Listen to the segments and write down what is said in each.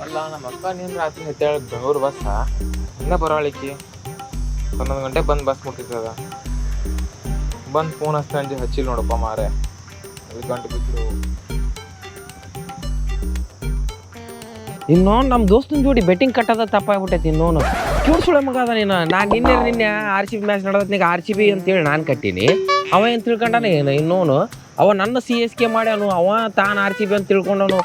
ಅಲ್ಲ ನಮ್ಮ ಅಕ್ಕ ನೀನು ರಾತ್ರಿ ಎದ್ದೇಳಿ ಬೆಂಗಳೂರು ಬಸ್ಸ ಇನ್ನೂ ಬರೋಳಿಕ್ಕಿ 11 ಗಂಟೆ ಬಂದು ಬಸ್ ಮುಟ್ಟಿರ್ತದ. ಬಂದು ಫೋನ್ ಹಚ್ಕೊಂಡು ಹಚ್ಚಿಲ್ಲ ನೋಡಪ್ಪ ಮಾರೆ. 5 ಗಂಟೆ ಬಿಟ್ಟರು. ಇನ್ನೋನು ನಮ್ಮ ದೋಸ್ತನ ಜೋಡಿ ಬೆಟ್ಟಿಂಗ್ ಕಟ್ಟೋದ ತಪ್ಪಾಗ್ಬಿಟ್ಟೈತಿ. ಇನ್ನೋನು ಚೂಡ್ ಸುಳೆ ಮಗ ಅದ ನೀನು. ನಾನು ನಿನ್ನೆ RCB ಮ್ಯಾಚ್ ನಡೆದತ್ನಾಗ RCB ಅಂತೇಳಿ ನಾನು ಕಟ್ಟೀನಿ. ಅವ ಏನು ತಿಳ್ಕೊಂಡಾನ ಏನು ಇನ್ನೋನು ಅವ ನನ್ನ CSK ಮಾಡ್ಯಾನು. ಅವ ತಾನು RCB ಅಂತ ತಿಳ್ಕೊಂಡವನು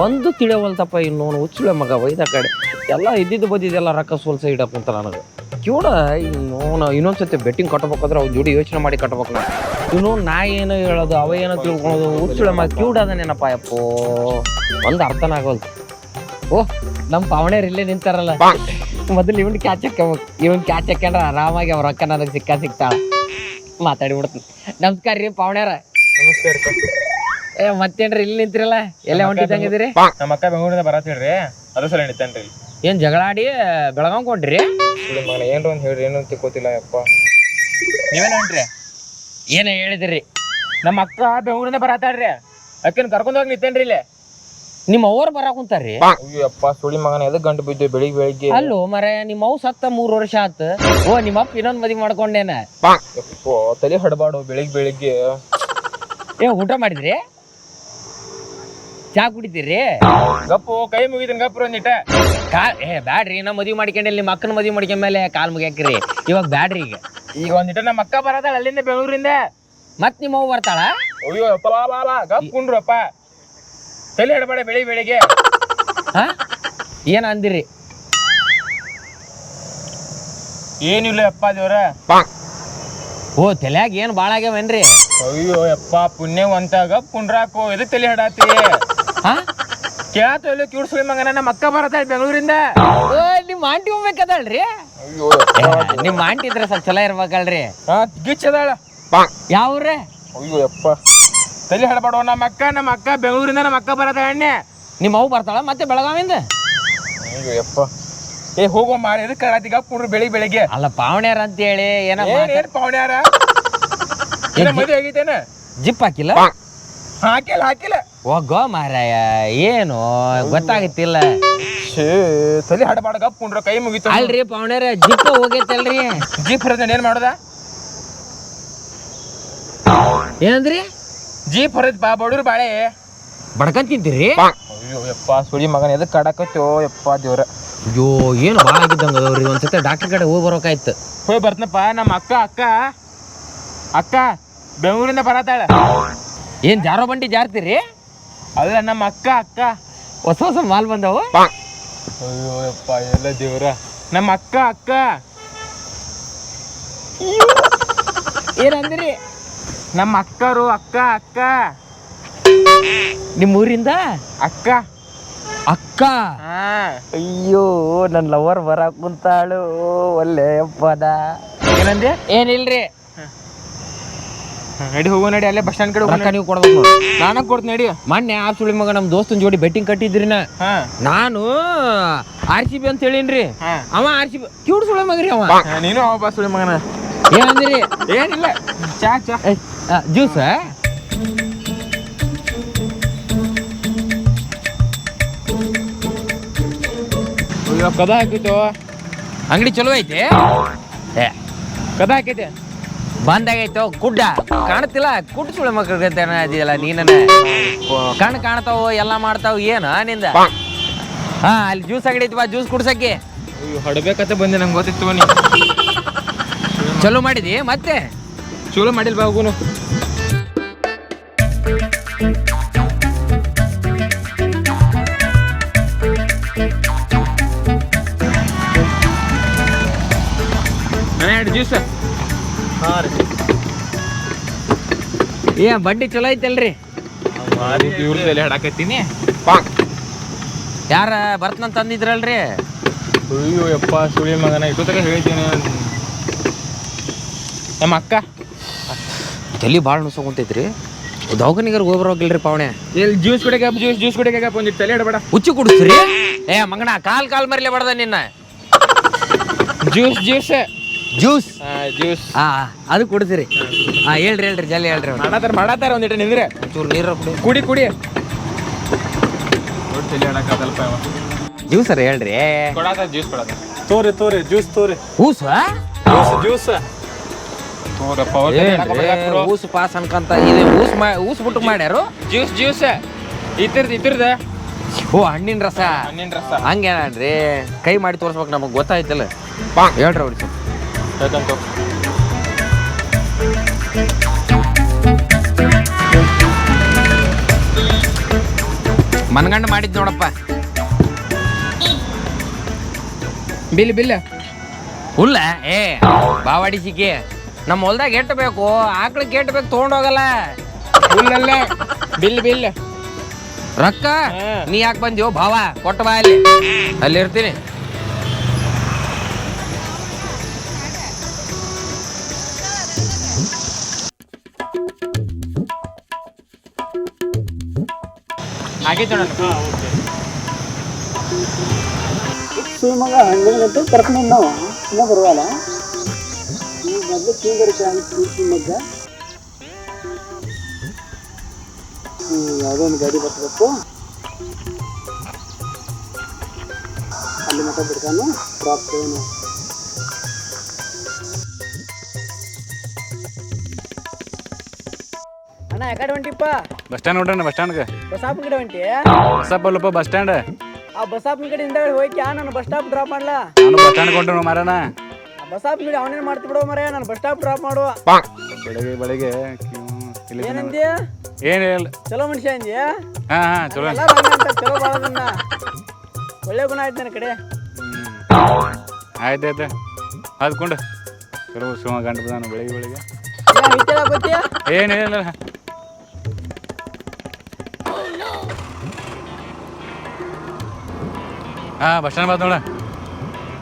ಒಂದು ತಿಳಿಯವಲ್ತಪ್ಪ. ಇನ್ನೋನು ಹುಚ್ಚುಳೆ ಮಗ ಒಯ್ದ ಕಡೆ ಎಲ್ಲ ಇದ್ದಿದ್ದು ಬದ್ದಿದ್ದೆಲ್ಲ ರೊಕ್ಕ ಸೋಲ್ಸ ಇಡಕ್ಕಂತ ನನಗೆ ಕ್ಯೂಡ. ಇನ್ನೋನು ಇನ್ನೊಂದ್ಸತಿ ಬೆಟ್ಟಿಂಗ್ ಕಟ್ಟಬೇಕಾದ್ರೆ ಅವ್ನ ಜೋಡಿ ಯೋಚನೆ ಮಾಡಿ ಕಟ್ಬೇಕು. ನಾನು ಇನ್ನೊಂದು ನಾ ಏನೋ ಹೇಳೋದು ಅವ ಏನೋ ತಿಳ್ಕೊಳೋದು ಹುಚ್ಚುಳೆ ಮಗ ಕ್ಯೂಡ್ ಅದನೇನಪ್ಪ ಯಪ್ಪೋ. ಒಂದು ಅರ್ಥನ ಆಗೋಲ್ತು. ಓಹ್ ನಮ್ಮ ಪಾವಣೆಯರು ಇಲ್ಲೇ ನಿಂತಾರಲ್ಲ, ಮೊದಲು ಇವನ್ ಕ್ಯಾಚ್ ಹಾಕ್ಬೇಕು. ಇವನ್ ಕ್ಯಾಚ್ ಹಾಕ್ಯಂಡ್ರೆ ಆರಾಮಾಗಿ ಅವ್ರ ರೊಕ್ಕ ನನಗೆ ಸಿಗ್ತಾಳ. ಮಾತಾಡಿ ಬಿಡ್ತೀನಿ. ನಮಸ್ಕಾರ ರೀ ಪಾವಣ್ಯಾರ. ನಮಸ್ಕಾರ. ಮತ್ತೇನ್ರಿ ಇಲ್ಲಿ ನಿಂತಿರಲ್ಲ, ಎಲ್ಲ ಹೊಂಟಿದ್ದಂಗಿದ್ದೀರಿ? ನಮ್ಮ ಅಕ್ಕ ಬೆಂಗಳೂರಿಂದ ಬರತ್ತೀರಿ, ಅದು ಸಲ ನಿಂತೇನ್ರಿ. ಏನ್ ಜಗಳಾಡಿ ಬೆಳಗಾವ್ ಕೊಂಡ್ರಿ? ಮಗನ ಏನ್ರ ಒಂದು ಹೇಳ್ರಿ, ಏನು ತಿಳ್ಕೊತಿಲ್ಲ ಯಪ್ಪ. ನೀವೇನು ಹೊಂಟ್ರಿ? ಏನ ಹೇಳಿದ್ರಿ? ನಮ್ಮ ಅಕ್ಕ ಬೆಂಗಳೂರಿಂದ ಬರತ್ತಾಳ್ರಿ, ಅಕ್ಕನ ಕರ್ಕೊಂಡು ಹೋಗಿ ನಿಂತೇನ್ರಿ ಇಲ್ಲೇ. ನಿಮ್ಮ ಅವ್ರು ಬರಾಕ್ ಕುಂತಾರ್ರಿ? ಅಯ್ಯಪ್ಪ ಸುಳಿ ಮಗನ ಎದಕ್ ಗಂಟು ಬಿದ್ದು ಬೆಳಿಗ್ಗೆ. ಅಲ್ಲೋ ಮರ ನಿಮ್ಮ ಅವ್ ಸತ್ತ 3 ವರ್ಷ ಆತ. ಓ ನಿಮ್ಮಪ್ಪ ಇನ್ನೊಂದ್ ಮದ್ವಿ ಮಾಡ್ಕೊಂಡೇನ? ತಲೆ ಹಡಬಾಡು ಬೆಳಿಗ್ಗೆ. ಊಟ ಮಾಡಿದ್ರಿ? ಚಾ ಕುಡಿತೀರಿ? ಗಪ್ಪು ಕೈ ಮುಗಿದನ್ ಗಪ್ರು ಒಂದಿಟ್ಟ. ಬ್ಯಾಡ್ರಿ, ನಾ ಮದ್ವಿ ಮಾಡ್ಕೊಂಡಿ ನಿಮ್ಮ ಅಕ್ಕನ ಮದ್ವಿ ಮಾಡ್ಕೊಂಡ್ಮೇಲೆ ಕಾಲ್ ಮುಗ್ಯಾಕ್ರಿ. ಇವಾಗ ಬ್ಯಾಡ್ರಿ. ಈಗ ಒಂದಿಟ್ಟ ನಮ್ಮ ಅಕ್ಕ ಬರತಾಳ ಅಲ್ಲಿಂದ ಬೆಂಗಳೂರಿಂದ. ಮತ್ ನಿಮ್ಮ ಅವ್ವ ಬರ್ತಾಳ? ಅಯ್ಯೋ ಅಪ್ಪ ಗಪ್ ಕುಂಡ್ರಪ್ಪ, ತಲೆ ಹಡಬೇಡ ಬೆಳಿಗ್ಗೆ. ಏನ್ ಅಂದಿರಿ? ಏನಿಲ್ಲ ಅಪ್ಪ ದೇವ್ರ. ಓ ತಲ್ಯಾಗ ಏನ್ ಬಾಳ ಆಗ್ಯಾವೇನ್ರಿ? ಅಯ್ಯೋ ಯಪ್ಪ ಪುಣ್ಯ ಅಂತ ಗಪ್ ಕುಂಡ್ರಾಕು ಎದಕ್ ತಲೆ ಹಡಾತಿ? ಕೇಳಾತ ಎಲ್ಲ ಕ್ಯೂಡ್ಸುಳಿ ಮಗನ ನಮ್ಮ ಅಕ್ಕ ಬರತಾಳ ಬೆಂಗಳೂರಿಂದ. ನಿಮ್ ಆಂಟಿ ಹೋಗ್ಬೇಕದಳ್ರಿ? ಅಯ್ಯೋ ನಿಮ್ ಆಂಟಿ ಇದ್ರೆ ಸ್ವಲ್ಪ ಚಲೋ ಇರ್ಬೇಕಲ್ರಿ. ಗಿಚ್ಚದಾಳ. ಯಾವ್ರೆ? ಅಯ್ಯೋ ಯಪ್ಪ ತಲೆ ಹಡಬಾಡೋ. ನಮ್ಮ ಅಕ್ಕ ಬೆಂಗಳೂರಿಂದ ನಮ್ಮ ಅಕ್ಕ ಬರತಾಳ ಎಣ್ಣೆ. ನಿಮ್ಮ ಅವ್ ಬರ್ತಾಳ ಮತ್ತೆ ಬೆಳಗಾವಿಂದ? ಅಯ್ಯೋ ಯಪ್ಪ ಹೋಗೋ ಮಾರ ಎದಕ್ ಕರಾತಿ ಗಪ್ ಕುಂಡ್ರು ಬೆಳಿಗ್ಗೆ. ಅಲ್ಲ ಪಾವಣ್ಯಾರ ಅಂತ ಹೇಳಿ ಏನ ಪಾವಣ್ಯಾರ ಮದುವೆ ಆಗೈತೇನ? ಜಿಪ್ ಹಾಕಿಲ್ಲ? ಹಾಕಿಲ್ಲ. ಹೋಗೋ ಮಾರಾಯ, ಏನು ಗೊತ್ತಾಗತ್ತಿಲ್ಲ. ತಲೆ ಹಡಬಾಡ ಗಪ್ ಕುಂಡ್ರ ಕೈ ಮುಗಿತು. ಅಲ್ರಿ ಪಾವಣ್ಯಾರ ಜಿಪ್ ಹೋಗೈತಲ್ರಿ? ಜೀಪ್ ಹೊರದ ಏನ್ ಮಾಡೋದ? ಏನಂದ್ರಿ? ಜೀಪ್ ಹೊರದ್ ಬಾ ಬಡೂರ್ ಬಾಳೆ ಬಡ್ಕಂತ ತಿಂತೀರಿ? ಅಯ್ಯೋ ಯಪ್ಪ ಸುಳಿ ಮಗನ ಎದಕ್ ಕಾಡಕತ್ತೋ ಯಪ್ಪ ದೇವ್ರ. ಅಯ್ಯೋ ಏನು ಭಾಳ ಆಗಿದ್ದಂಗ ಅದಾವ್ರಿ. ಒಂದ್ಸತಿ ಡಾಕ್ಟರ್ ಕಡೆ ಹೋಗಿ ಬರೋಕಾಯ್ತು. ಹೋಗಿ ಬರ್ತನಪ್ಪ. ನಮ್ಮ ಅಕ್ಕ ಬೆಂಗಳೂರಿಂದ ಬರತಾಳ. ಏನ್ ಜಾರೋ ಬಂಡಿ ಜಾರ್ತೀರಿ? ಅಲ್ಲ ನಮ್ಮ ಅಕ್ಕ ಹೊಸ ಮಾಲ್ ಬಂದವು. ಅಯ್ಯೋ ಯಪ್ಪ ಎಲ್ಲ ದೇವ್ರ. ನಮ್ಮ ಅಕ್ಕ ಏನಂದ್ರಿ? ನಮ್ಮ ಅಕ್ಕರು ಅಕ್ಕ ನಿಮ್ಮ ಊರಿಂದ ಅಕ್ಕ. ಅಯ್ಯೋ ನನ್ ಲವರ್ ಬರಾಕ್ ಕುಂತಾಳು. ಒಳ್ಳೆ ಪದ. ಏನಂದೆ? ಏನಿಲ್ರಿ. ನಡಿ ಹೋಗೋ ನಡಿ, ಅಲ್ಲೇ ಬಸ್ ಸ್ಟ್ಯಾಂಡ್ ಕಡೆ ರೊಕ್ಕ ನೀವು ಕೊಡ್ಬೇಕು. ನಾನ ಕೊಡ್ತೀನಿ ನಡಿ. ಮೊನ್ನೆ ಆ ಸುಳಿ ಮಗ ನಮ್ ದೋಸ್ತನ ಜೋಡಿ ಬೆಟ್ಟಿಂಗ್ ಕಟ್ಟಿದ್ರಿ. ನಾನು RCB ಅಂತ ಹೇಳಿನ್ರಿ. ಅವ RCB ಕ್ಯೂಡ್ ಸುಳಿ ಮಗರಿ. ಅವ ನೀನು ಅವ ಸುಳಿ ಮಗನ. ಏನಂದ್ರಿ? ಏನಿಲ್ಲ, ಚಾ ಜ್ಯೂಸ್. ಕದ ಹಾಕಿತ್ತು. ಅಂಗಡಿ ಚಲೋ ಐತೆ? ಕದ ಹಾಕೈತೆ. ಬಂದಾಗೈತೋ ಗುಡ್ಡ ಕಾಣತಿಲ್ಲ. ಕುಡ್ ಸುಳಿ ಮಕ್ಕಳ ಅದಿಯಲ್ಲ ನೀನ. ಕಣ್ ಕಾಣ್ತಾವ ಎಲ್ಲ ಮಾಡ್ತಾವ. ಏನು ನಿಂದ? ಅಲ್ಲಿ ಜ್ಯೂಸ್ ಅಂಗಡಿ ಐತಿ, ಬಾ ಜ್ಯೂಸ್ ಕುಡ್ಸಕ್ಕೆ. ಹೊಡ್ಬೇಕಂತ ಬಂದೆ, ನಂಗೆ ಗೊತ್ತಿತ್ತು. ಬನ್ನಿ. ಚಲೋ ಮಾಡಿದಿ? ಮತ್ತೆ ಚಲೋ ಮಾಡಿಲ್ ಬಾ ಹೋಗುನು. ಜ್ಯೂಸ್. ಬಡ್ಡಿ ಚಲೋ ಐತಲ್ರಿ? ಇವ್ರದೆಲ್ಲ ಹಾಡಾಕತ್ತೀನಿ. ಯಾರ ಬರ್ತನಂತ ಅಂದಿದ್ರಲ್ರಿ? ಅಯ್ಯೋ ಯಪ್ಪ ಸುಳಿ ಮಗನ ಇಟ್ಟೋತಕ ಹೇಳ್ತೀನಿ. ನಮ್ಮ ಅಕ್ಕ ತಲೆ ಭಾಳ ನುಸಕೊಂತೈತ್ರಿ. ದವಾಖಾನಿಗಾರ ಹೋಗ್ಬರೋಗಿಲ್ರಿ ಪಾವಣೆ? ಇಲ್ಲಿ ಜ್ಯೂಸ್ ಕುಡಿಯಾಕ ಒಂದಿಟ್ಟು ತಲೆ ಇಡಬೇಡ. ಹುಚ್ಚು ಕುಡಿಸ್ತೀರಿ? ಮಗನ ಕಾಲ್ ಮರಿಲೆ ಬಡದ ನಿನ್ನ. ಜ್ಯೂಸ್ ಅದು ಕುಡಿದ್ರಿ? ಹೇಳ್ರಿ ಜಲ್ದಿ ಹೇಳ್ರಿ. ಮಾಡತಾರ ಒಂದಿಟ್ಟು ನಿಂದ್ರೆ ಚೂರು ನೀರು ಕುಡಿ. ತಲೆ ಆಡಕತ್ತಲ್ಪ ಅವ. ಜ್ಯೂಸ್ ಅರ ಹೇಳ್ರಿ. ಕೊಡಾತ ಜ್ಯೂಸ್ ಕೊಡಾತ. ತೋರಿ ಜ್ಯೂಸ್ ತೋರಿ. ಹೂಸ ಜ್ಯೂಸ್ ತೋರಪ್ಪ ಊಸ್ ಪಾಸ್ ಅನ್ಕಂತ ಇದು ಊಸ್ ಬಿಟ್ಟು ಮಾಡ್ಯಾರು. ಜ್ಯೂಸ್ ಇದ್ರದ ಓ ಹಣ್ಣಿನ ರಸ. ಹಣ್ಣಿನ ರಸ ಹಂಗೇನ್ರಿ ಕೈ ಮಾಡಿ ತೋರ್ಸ್ಬೇಕು ನಮಗೆ ಗೊತ್ತಾಯ್ತಲ್ಲ. ಹೇಳ್ರಿ ಅವ್ರಿಗೆ ಹೇಳ್ತಂತು. ಮನಗಂಡು ಮಾಡಿದ್ ನೋಡಪ್ಪ. ಬಿಲ್ ಹುಲ್ಲ ಏ ಬಾವಾಡಿ ಸಿಕ್ಕಿ ನಮ್ಮ ಹೊಲ್ದಾಗ ಎಟ್ಟು ಬೇಕು ಆಕಳಕ್ಕೆ ಎಟ್ಟು ಬೇಕು ತೊಗೊಂಡೋಗಲ್ಲ. ಹುಲ್ಲಲ್ಲ ಬಿಲ್ ರೊಕ್ಕ ನೀ ಯಾಕೆ ಬಂದ್ಯೋ ಭಾವ ಕೊಟ್ಟ ಬಾ ಅಲ್ಲಿ ಇರ್ತೀನಿ. ಆಗೈತೆ ನೋಡೋಣ. ಮಗ 11 ಗಂಟೆಗೆ ಕರ್ಕೊಂಡು ನಾವು ಇನ್ನೂ ಬರುವಲ್ಲ. ನೀವು ಮೊದಲು ಚೀಂಗರಿಕೆ ಕೂರ್ಸಿ ಮಧ್ಯ ಯಾವುದೋ ಒಂದು ಗಾಡಿ ಬರ್ತಬೇಕು ಅಲ್ಲಿ ಮಟ್ಟ ಬಿಡ್ತಾನು ಡ್ರಾಪ್ ಏನು. ಅಣ್ಣ ಯಾಕಡೆ ಹೊಂಟಿಪ್ಪ? ಬಸ್ ಸ್ಟ್ಯಾಂಡ್ ನೋಡ್ರಿ. ಬಸ್ ಸ್ಟ್ಯಾಂಡ್ಗೆ ಬಸಾಪನ ಕಡೆ ಹೊಂಟಿ? ಬಸ್ಸಪ್ಪಲ್ಲಪ್ಪ ಬಸ್ ಸ್ಟ್ಯಾಂಡ್. ಆ ಬಸಾಪನ ಕಡೆ ಹಿಂದೆ ಹೋಗಿ ನಾನು ಬಸ್ ಸ್ಟಾಪ್ ಡ್ರಾಪ್ ಮಾಡ್ಲಾ? ನಾನು ಬಸ್ ಸ್ಟ್ಯಾಂಡ್ ಕೊಂಡು ಮಾರಣ. ಬಸಾಪನ ಕಡೆ ಅವನೇನು ಮಾಡ್ತಿ ಬಿಡೋ ಮರ, ನಾನು ಬಸ್ ಸ್ಟಾಪ್ ಡ್ರಾಪ್ ಮಾಡುವ. ಬೆಳಗ್ಗೆ ಏನಂದಿ? ಏನಿಲ್ಲ. ಚಲೋ ಮನುಷ್ಯ ಅಂದಿ? ಹಾ ಚಲೋ. ಎಲ್ಲ ಚಲೋ ಬಾಳದನ್ನ ಒಳ್ಳೆ ಗುಣ ಆಯ್ತು ನನ್ನ ಕಡೆ. ಆಯ್ತಾಯ್ತು ಅದ್ಕೊಂಡು ಚಲೋ ಸುಮ ಗಂಟು ಬಿದ್ದಾನು ಬೆಳಿಗ್ಗೆ. ಗೊತ್ತಿಯ ಏನಿಲ್ಲ. ಬಸ್ ಸ್ಟ್ಯಾಂಡ್ ಬಂದ ನೋಡ.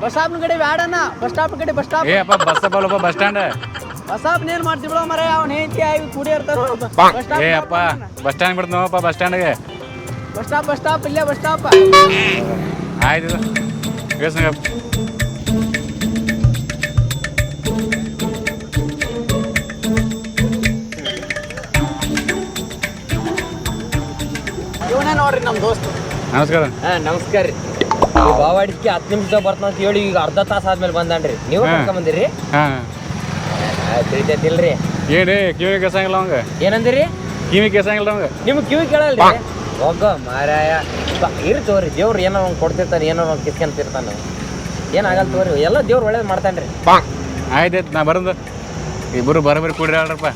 ಬಸಾಪ್ನ ಕಡೆ ಬ್ಯಾಡಣ್ಣ, ಬಸ್ ಸ್ಟಾಪ್ ಕಡೆ. ಬಸ್ ಸ್ಟಾಪ್ ಏ ಅಪ್ಪ ಬಸ್ ಅಲ್ಲಪ್ಪ ಬಸ್ ಸ್ಟ್ಯಾಂಡ್. ಬಸಾಪ್ನ ಏನ್ ಮಾಡ್ತಿ ಬಿಡೋ ಮರ, ಅವ್ನ ಹೆಂಡತಿ ಆಗಿ ಕೂಡಿ ಇರ್ತಾರ. ಏ ಅಪ್ಪ ಬಸ್ ಸ್ಟ್ಯಾಂಡ್ ಬಿಡ್ತೀನಪ್ಪ ಬಸ್ ಸ್ಟ್ಯಾಂಡ್ಗೆ. ಬಸ್ ಸ್ಟಾಪ್ ಇಲ್ಲೇ ಬಸ್ ಸ್ಟಾಪ್. ಆಯ್ತು ಇವನೇ ನೋಡ್ರಿ ನಮ್ಮ ದೋಸ್ತ. ನಮಸ್ಕಾರ. ನಮಸ್ಕಾರ ರೀ. ಬಾವಾಡಿಗೆ 10 ನಿಮಿಷದಾಗ ಬರ್ತಾನ ಅಂತ ಹೇಳಿ ಈಗ ಅರ್ಧ ತಾಸು ಆದ್ಮೇಲೆ ಬಂದಾನ್ರಿ. ನೀವು ಕರ್ಕೊಂಡ್ ಬಂದಿರಿ? ತಿಳಿತೈತಿಲ್ರಿ. ಏನ್ರಿ ಕಿವಿ ಕೆಸಂಗಿಲ್ಲ ಅವಂಗ? ಏನಂದಿರಿ? ಕಿವಿ ಕೆಸಂಗಿಲ್ಲ ಅವಂಗ? ನಿಮ್ಗೆ ಕಿವಿ ಕೇಳಲ್ರಿ? ಹೋಗ ಮಾರಾಯ ಇರ್ ತೋರಿ, ದೇವ್ರು ಏನೋ ಅವ್ನು ಕೊಡ್ತಿರ್ತಾನೆ, ಏನೋ ಅವ್ನು ಕಿಸ್ಕೊಂತಿರ್ತಾನೆ. ಏನಾಗಲ್ಲ ತೋರಿ, ಎಲ್ಲ ದೇವ್ರು ಒಳ್ಳೇದು ಮಾಡ್ತಾನ್ರಿ. ಆಯ್ತಾಯ್ತು ನಾ ಬರೋದು. ಇಬ್ಬರು ಬರೋಬ್ಬರಿ ಕೂಡ್ರಿ ಅಲ್ರಪ್ಪ.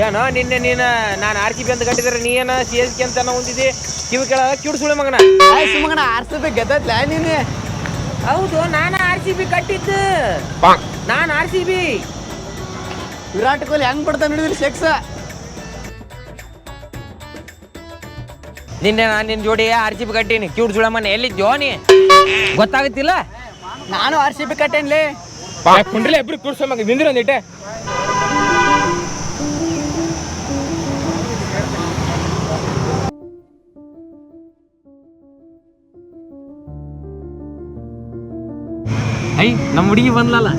ಏನೋ ನಿನ್ನೆ ನಾನು RCB ಅಂತ ಕಟ್ಟಿದ್ರೆ ನೀ ಏನ CSK ಅಂತ ಹೊಂದಿದ್ದಿ. ಕಿವಿ ಕೇಳ ಕಿಡ್ ಸುಳೆ ಮಗನ. ಮಗನ RCB ಗೆದ್ದತ್ಲ ನೀನೆ? ಹೌದು, ನಾನು RCB ಕಟ್ಟಿದ್ದು. ನಾನು RCB. ವಿರಾಟ್ ಕೊಹ್ಲಿ ಹೆಂಗ್ ಬಿಡ್ತಾನೆ ನೋಡಿದ್ರಿ ಸೆಕ್ಸ್. ನಿನ್ನೆ ನಾನು ನಿನ್ನ ಜೋಡಿ RCB ಕಟ್ಟೀನಿ. ಕಿಡ್ ಸುಳೆ ಮನೆ ಎಲ್ಲಿದ್ಯೋ ನೀ ಗೊತ್ತಾಗುತ್ತಿಲ್ಲ? ನಾನು RCB ಕಟ್ಟೇನ್ಲಿ. ಕುಂಡ್ರಲ್ಲ ಇಬ್ರು ಕೂರ್ಸೋ ಮಗ ನಿಂದಿರಂದಿಟ್ಟೆ. ಐ ನಮ್ಮ ಹುಡುಗಿ ಬಂದ್ಲಲ್ಲ.